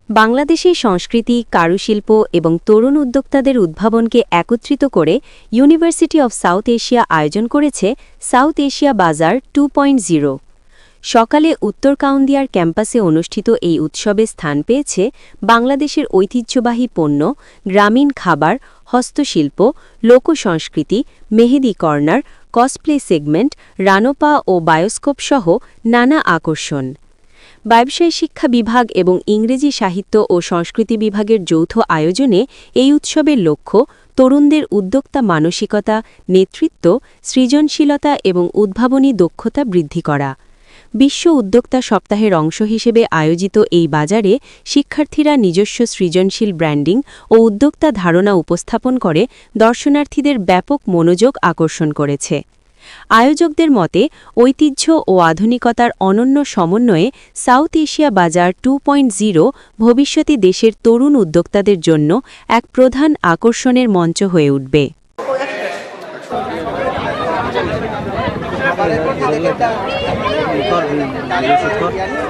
বাংলাদেশের সংস্কৃতি, কারুশিল্প এবং তরুণ উদ্যোক্তাদের উদ্ভাবনকে একত্রিত করে ইউনিভার্সিটি অব সাউথ এশিয়া আয়োজন করেছে সাউথ এশিয়া বাজার 2.0। সকালে উত্তর কাউন্দিয়ার ক্যাম্পাসে অনুষ্ঠিত এই উৎসবে স্থান পেয়েছে বাংলাদেশের ঐতিহ্যবাহী পণ্য, গ্রামীণ খাবার, হস্তশিল্প, লোকসংস্কৃতি, মেহেদি কর্নার, কসপ্লে সেগমেন্ট, রানোপা ও বায়োস্কোপ সহ নানা আকর্ষণ। ব্যবসায় শিক্ষা বিভাগ এবং ইংরেজি সাহিত্য ও সংস্কৃতি বিভাগের যৌথ আয়োজনে এই উৎসবের লক্ষ্য তরুণদের উদ্যোক্তা মানসিকতা, নেতৃত্ব, সৃজনশীলতা এবং উদ্ভাবনী দক্ষতা বৃদ্ধি করা। বিশ্ব উদ্যোক্তা সপ্তাহের অংশ হিসেবে আয়োজিত এই বাজারে শিক্ষার্থীরা নিজস্ব সৃজনশীল ব্র্যান্ডিং ও উদ্যোক্তা ধারণা উপস্থাপন করে দর্শনার্থীদের ব্যাপক মনোযোগ আকর্ষণ করেছে। আয়োজকদের মতে ঐতিহ্য ও আধুনিকতার অনন্য সমন্বয়ে সাউথ এশিয়া বাজার 2.0 ভবিষ্যতে দেশের তরুণ উদ্যোক্তাদের জন্য এক প্রধান আকর্ষণের মঞ্চ হয়ে উঠবে। Apa